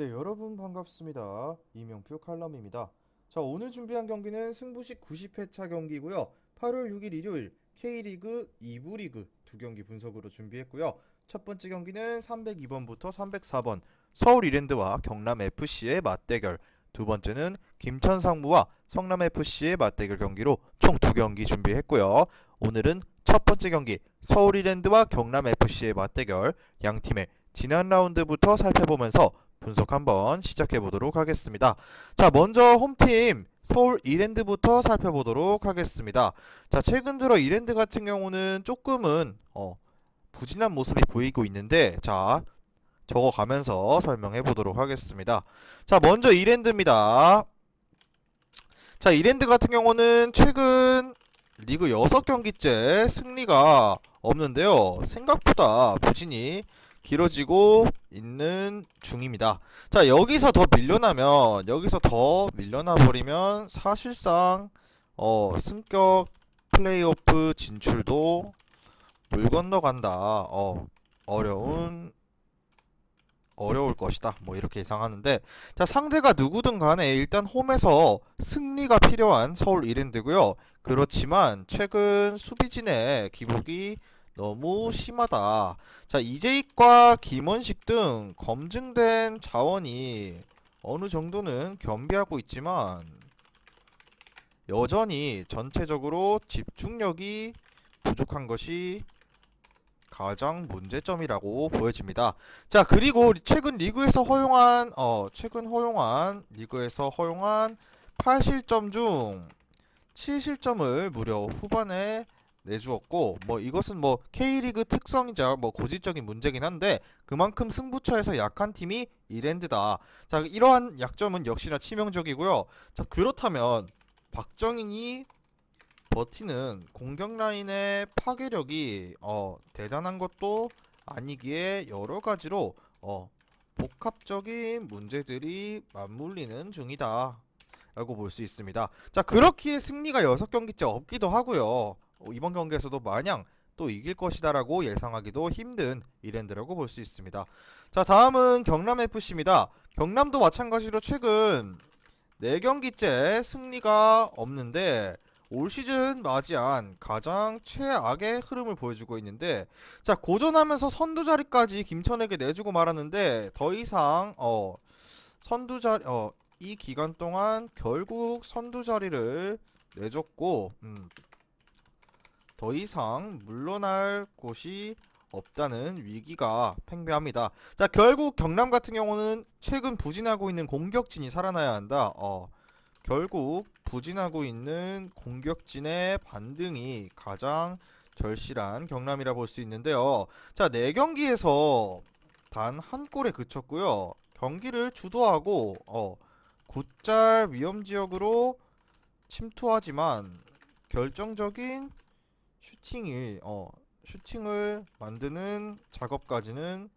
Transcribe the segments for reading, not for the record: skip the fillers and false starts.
네, 여러분 반갑습니다. 이명표 칼럼입니다. 자, 오늘 준비한 경기는 승부식 90회차 경기고요. 8월 6일 일요일 K리그 2부 리그 두 경기 분석으로 준비했고요. 첫 번째 경기는 302번부터 304번 서울 이랜드와 경남 FC의 맞대결. 두 번째는 김천 상무와 성남 FC의 맞대결 경기로 총 두 경기 준비했고요. 오늘은 첫 번째 경기 서울 이랜드와 경남 FC의 맞대결 양 팀의 지난 라운드부터 살펴보면서 분석 한번 시작해 보도록 하겠습니다. 자, 먼저 홈팀 서울 이랜드부터 살펴보도록 하겠습니다. 자, 최근 들어 이랜드 같은 경우는 조금은 부진한 모습이 보이고 있는데, 자, 적어가면서 설명해 보도록 하겠습니다. 자, 먼저 이랜드입니다. 자, 이랜드 같은 경우는 최근 리그 6경기째 승리가 없는데요. 생각보다 부진이 길어지고 있는 중입니다. 자, 여기서 더 밀려나 버리면 사실상 승격 플레이오프 진출도 물 건너간다. 어려울 것이다. 뭐 이렇게 예상하는데, 자, 상대가 누구든 간에 일단 홈에서 승리가 필요한 서울 이랜드고요. 그렇지만 최근 수비진의 기복이 너무 심하다. 자, 이재익과 김원식 등 검증된 자원이 어느 정도는 겸비하고 있지만 여전히 전체적으로 집중력이 부족한 것이 가장 문제점이라고 보여집니다. 자, 그리고 최근 허용한 리그에서 허용한 8실점 중 7실점을 무려 후반에 내주었고, 뭐 이것은 뭐 K리그 특성이자 뭐 고질적인 문제긴 한데, 그만큼 승부처에서 약한 팀이 이랜드다. 자, 이러한 약점은 역시나 치명적이고요. 자, 그렇다면 박정인이 버티는 공격 라인의 파괴력이 대단한 것도 아니기에 여러 가지로 복합적인 문제들이 맞물리는 중이다 라고 볼 수 있습니다. 자, 그렇기에 승리가 6경기째 없기도 하고요. 이번 경기에서도 마냥 또 이길 것이다 라고 예상하기도 힘든 이랜드라고 볼 수 있습니다. 자, 다음은 경남FC입니다. 경남도 마찬가지로 최근 4경기째 승리가 없는데 올 시즌 맞이한 가장 최악의 흐름을 보여주고 있는데, 자, 고전하면서 선두 자리까지 김천에게 내주고 말았는데 더 이상 선두 자리 이 기간 동안 결국 선두 자리를 내줬고, 더 이상 물러날 곳이 없다는 위기가 팽배합니다. 자, 결국 경남 같은 경우는 최근 부진하고 있는 공격진이 살아나야 한다. 결국 부진하고 있는 공격진의 반등이 가장 절실한 경남이라 볼 수 있는데요. 자, 4경기에서 단 한 골에 그쳤고요. 경기를 주도하고 곧잘 위험지역으로 침투하지만 결정적인 슈팅을 만드는 작업까지는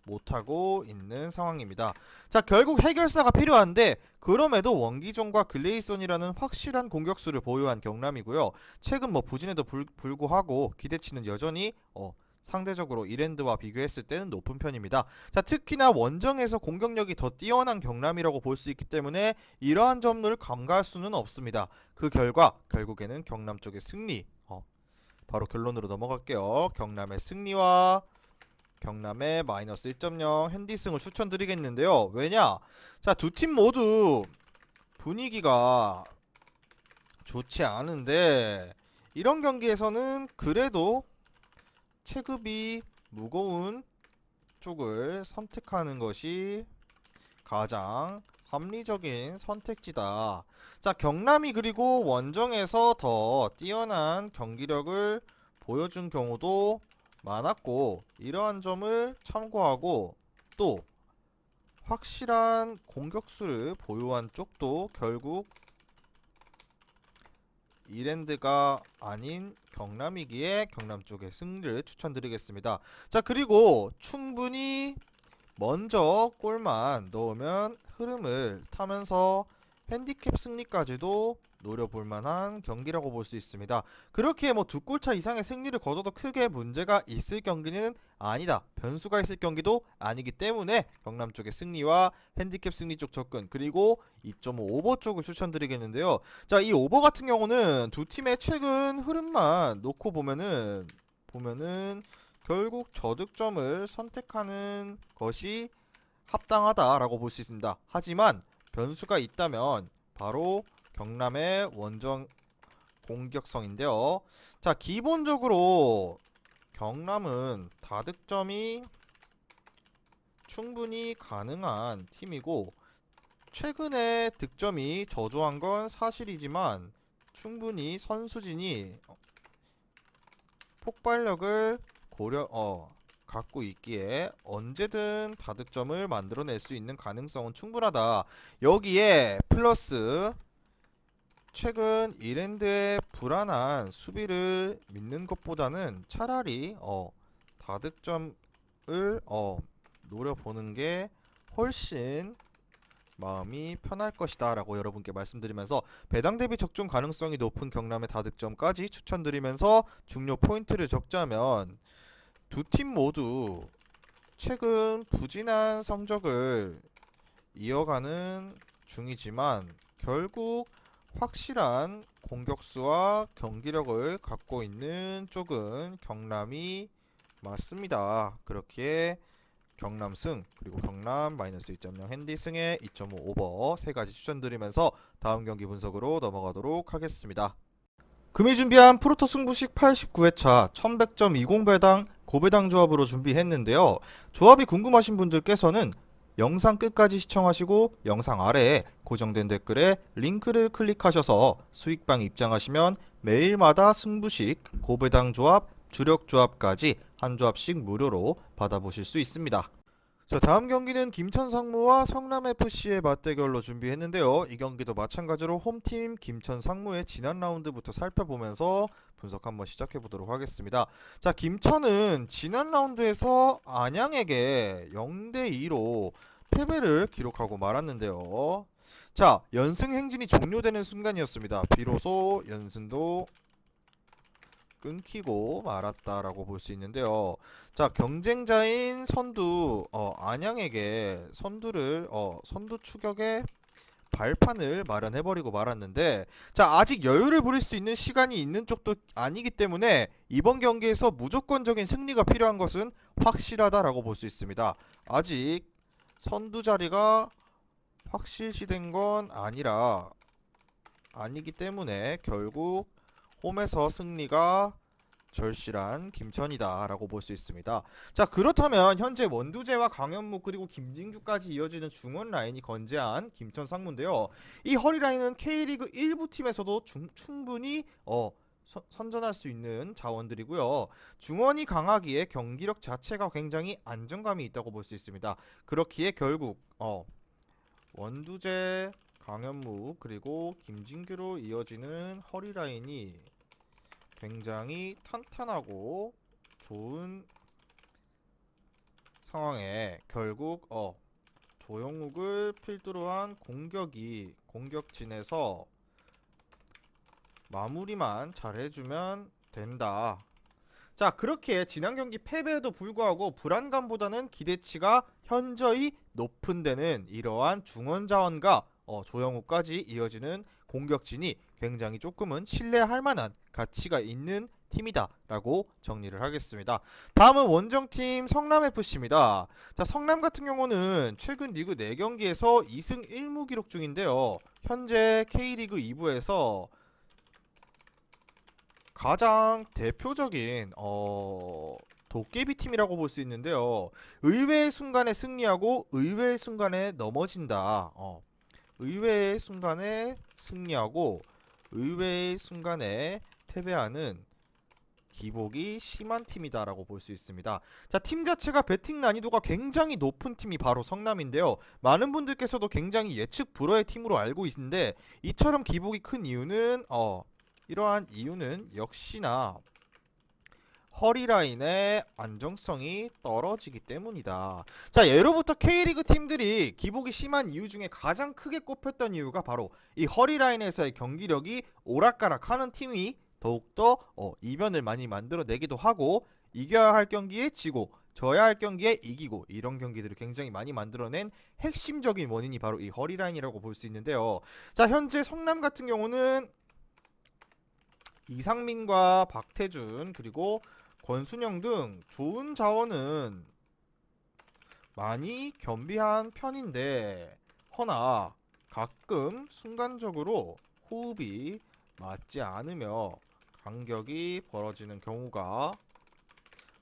못하고 있는 상황입니다. 자, 결국 해결사가 필요한데, 그럼에도 원기종과 글레이손이라는 확실한 공격수를 보유한 경남이고요. 최근 뭐 부진에도 불구하고 기대치는 여전히 상대적으로 이랜드와 비교했을 때는 높은 편입니다. 자, 특히나 원정에서 공격력이 더 뛰어난 경남이라고 볼 수 있기 때문에 이러한 점을 간과할 수는 없습니다. 그 결과 결국에는 경남 쪽의 승리. 바로 결론으로 넘어갈게요. 경남의 승리와 경남의 마이너스 1.0 핸디승을 추천드리겠는데요. 왜냐? 자, 두 팀 모두 분위기가 좋지 않은데 이런 경기에서는 그래도 체급이 무거운 쪽을 선택하는 것이 가장 합리적인 선택지다. 자, 경남이 그리고 원정에서 더 뛰어난 경기력을 보여준 경우도 많았고, 이러한 점을 참고하고 또 확실한 공격수를 보유한 쪽도 결국 이랜드가 아닌 경남이기에 경남 쪽의 승리를 추천드리겠습니다. 자, 그리고 충분히 먼저 골만 넣으면 흐름을 타면서 핸디캡 승리까지도 노려볼 만한 경기라고 볼 수 있습니다. 그렇게 뭐 두 골차 이상의 승리를 거둬도 크게 문제가 있을 경기는 아니다. 변수가 있을 경기도 아니기 때문에 경남 쪽의 승리와 핸디캡 승리 쪽 접근, 그리고 2.5 오버 쪽을 추천드리겠는데요. 자, 이 오버 같은 경우는 두 팀의 최근 흐름만 놓고 보면은 결국 저득점을 선택하는 것이 합당하다라고 볼 수 있습니다. 하지만 변수가 있다면 바로 경남의 원정 공격성인데요. 자, 기본적으로 경남은 다득점이 충분히 가능한 팀이고, 최근에 득점이 저조한 건 사실이지만 충분히 선수진이 폭발력을 갖고 있기에 언제든 다득점을 만들어낼 수 있는 가능성은 충분하다. 여기에 플러스 최근 이랜드의 불안한 수비를 믿는 것보다는 차라리 다득점을 노려보는 게 훨씬 마음이 편할 것이다 라고 여러분께 말씀드리면서, 배당 대비 적중 가능성이 높은 경남의 다득점까지 추천드리면서 중요 포인트를 적자면, 두 팀 모두 최근 부진한 성적을 이어가는 중이지만 결국 확실한 공격수와 경기력을 갖고 있는 쪽은 경남이 맞습니다. 그렇기에 경남 승, 그리고 경남 마이너스 2.0 핸디 승에 2.5 오버 세 가지 추천드리면서 다음 경기 분석으로 넘어가도록 하겠습니다. 금일 준비한 프로토 승부식 89회차 1100점 20배당 고배당 조합으로 준비했는데요. 조합이 궁금하신 분들께서는 영상 끝까지 시청하시고 영상 아래에 고정된 댓글에 링크를 클릭하셔서 수익방 입장하시면 매일마다 승부식, 고배당 조합, 주력 조합까지 한 조합씩 무료로 받아보실 수 있습니다. 자, 다음 경기는 김천상무와 성남FC의 맞대결로 준비했는데요. 이 경기도 마찬가지로 홈팀 김천상무의 지난 라운드부터 살펴보면서 분석 한번 시작해보도록 하겠습니다. 자, 김천은 지난 라운드에서 안양에게 0대2로 패배를 기록하고 말았는데요. 자, 연승 행진이 종료되는 순간이었습니다. 비로소 연승도 끊기고 말았다라고 볼 수 있는데요. 자, 경쟁자인 선두 안양에게 선두 추격에 발판을 마련해버리고 말았는데, 자, 아직 여유를 부릴 수 있는 시간이 있는 쪽도 아니기 때문에 이번 경기에서 무조건적인 승리가 필요한 것은 확실하다라고 볼 수 있습니다. 아직 선두 자리가 확실시된 건 아니기 때문에 결국 홈에서 승리가 절실한 김천이다 라고 볼 수 있습니다. 자, 그렇다면 현재 원두재와 강현무 그리고 김진규까지 이어지는 중원 라인이 건재한 김천 상무인데요. 이 허리 라인은 K리그 1부 팀에서도 충분히 선전할 수 있는 자원들이고요. 중원이 강하기에 경기력 자체가 굉장히 안정감이 있다고 볼 수 있습니다. 그렇기에 결국 원두재, 강현무 그리고 김진규로 이어지는 허리 라인이 굉장히 탄탄하고 좋은 상황에 결국 조영욱을 필두로 한 공격진에서 마무리만 잘해주면 된다. 자, 그렇게 지난 경기 패배에도 불구하고 불안감보다는 기대치가 현저히 높은 데는 이러한 중원 자원과 조영욱까지 이어지는 공격진이 굉장히 조금은 신뢰할 만한 가치가 있는 팀이다 라고 정리를 하겠습니다. 다음은 원정팀 성남FC입니다. 자, 성남 같은 경우는 최근 리그 4경기에서 2승 1무 기록 중인데요. 현재 K리그 2부에서 가장 대표적인 도깨비 팀이라고 볼 수 있는데요. 의외의 순간에 승리하고 의외의 순간에 넘어진다. 의외의 순간에 승리하고 의외의 순간에 패배하는 기복이 심한 팀이다라고 볼 수 있습니다. 자, 팀 자체가 배팅 난이도가 굉장히 높은 팀이 바로 성남인데요. 많은 분들께서도 굉장히 예측 불허의 팀으로 알고 있는데, 이처럼 기복이 큰 이유는 이러한 이유는 역시나 허리라인의 안정성이 떨어지기 때문이다. 자, 예로부터 K리그 팀들이 기복이 심한 이유 중에 가장 크게 꼽혔던 이유가 바로 이 허리라인에서의 경기력이 오락가락하는 팀이 더욱더 이변을 많이 만들어내기도 하고, 이겨야 할 경기에 지고 져야 할 경기에 이기고, 이런 경기들을 굉장히 많이 만들어낸 핵심적인 원인이 바로 이 허리라인이라고 볼 수 있는데요. 자, 현재 성남 같은 경우는 이상민과 박태준 그리고 권순영 등 좋은 자원은 많이 겸비한 편인데, 허나 가끔 순간적으로 호흡이 맞지 않으며 간격이 벌어지는 경우가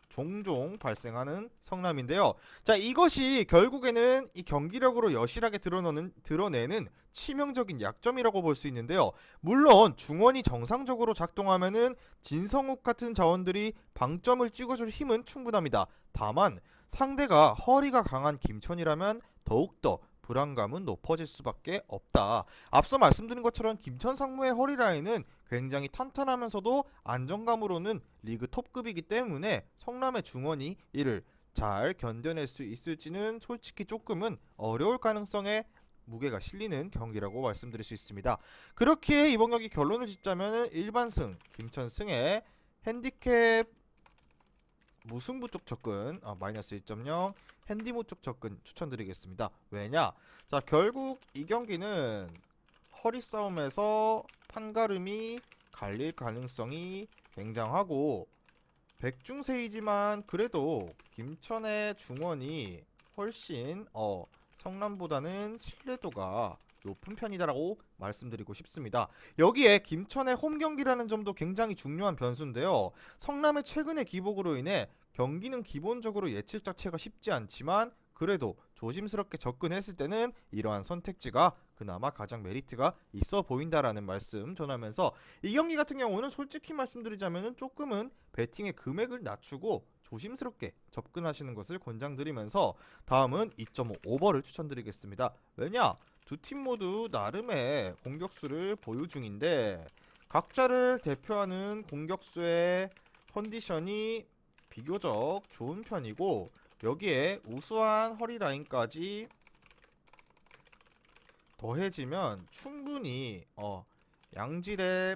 종종 발생하는 성남인데요. 자, 이것이 결국에는 이 경기력으로 여실하게 드러내는 치명적인 약점이라고 볼 수 있는데요. 물론 중원이 정상적으로 작동하면은 진성욱 같은 자원들이 방점을 찍어줄 힘은 충분합니다. 다만 상대가 허리가 강한 김천이라면 더욱더 불안감은 높아질 수밖에 없다. 앞서 말씀드린 것처럼 김천 상무의 허리라인은 굉장히 탄탄하면서도 안정감으로는 리그 톱급이기 때문에 성남의 중원이 이를 잘 견뎌낼 수 있을지는 솔직히 조금은 어려울 가능성에 무게가 실리는 경기라고 말씀드릴 수 있습니다. 그렇게 이번 경기 결론을 짓자면 일반승 김천 승의 핸디캡 무승부 쪽 접근 마이너스 1.0 핸디모 쪽 접근 추천드리겠습니다. 왜냐? 자, 결국 이 경기는 허리 싸움에서 판가름이 갈릴 가능성이 굉장하고, 백중세이지만 그래도 김천의 중원이 훨씬 성남보다는 신뢰도가 높은 편이다라고 말씀드리고 싶습니다. 여기에 김천의 홈 경기라는 점도 굉장히 중요한 변수인데요. 성남의 최근의 기복으로 인해 경기는 기본적으로 예측 자체가 쉽지 않지만 그래도 조심스럽게 접근했을 때는 이러한 선택지가 그나마 가장 메리트가 있어 보인다라는 말씀 전하면서, 이 경기 같은 경우는 솔직히 말씀드리자면 조금은 베팅의 금액을 낮추고 조심스럽게 접근하시는 것을 권장드리면서, 다음은 2.5 오버를 추천드리겠습니다. 왜냐? 두 팀 모두 나름의 공격수를 보유 중인데 각자를 대표하는 공격수의 컨디션이 비교적 좋은 편이고, 여기에 우수한 허리라인까지 더해지면 충분히 양질의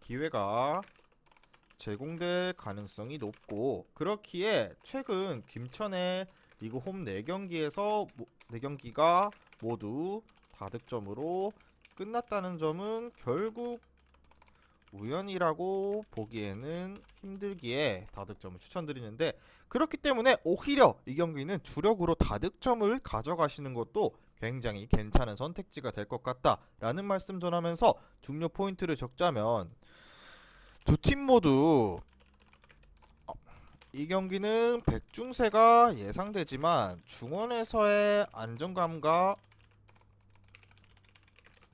기회가 제공될 가능성이 높고, 그렇기에 최근 김천의 리그 홈 4경기에서 4경기가 모두 다득점으로 끝났다는 점은 결국 우연이라고 보기에는 힘들기에 다득점을 추천드리는데, 그렇기 때문에 오히려 이 경기는 주력으로 다득점을 가져가시는 것도 굉장히 괜찮은 선택지가 될 것 같다라는 말씀 전하면서, 중요 포인트를 적자면 두 팀 모두 이 경기는 백중세가 예상되지만 중원에서의 안정감과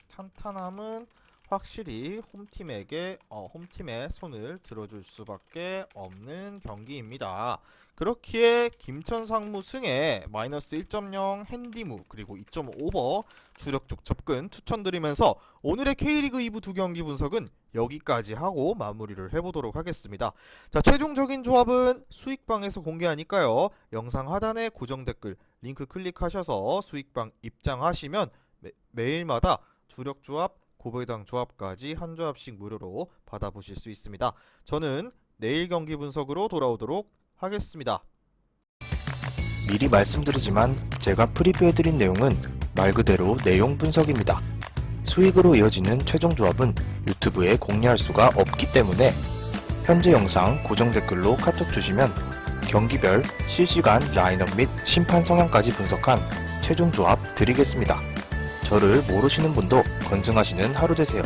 탄탄함은 확실히 홈팀의 손을 들어줄 수밖에 없는 경기입니다. 그렇기에 김천 상무 승에 마이너스 1.0 핸디무 그리고 2.5 오버 주력 쪽 접근 추천드리면서, 오늘의 K리그 2부 두 경기 분석은 여기까지 하고 마무리를 해보도록 하겠습니다. 자, 최종적인 조합은 수익방에서 공개하니까요. 영상 하단에 고정 댓글 링크 클릭하셔서 수익방 입장하시면 매일마다 주력 조합, 고배당 조합까지 한 조합씩 무료로 받아보실 수 있습니다. 저는 내일 경기 분석으로 돌아오도록 하겠습니다. 미리 말씀드리지만 제가 프리뷰해드린 내용은 말 그대로 내용 분석입니다. 수익으로 이어지는 최종 조합은 유튜브에 공개할 수가 없기 때문에 현재 영상 고정 댓글로 카톡 주시면 경기별 실시간 라인업 및 심판 성향까지 분석한 최종 조합 드리겠습니다. 저를 모르시는 분도 건승하시는 하루 되세요.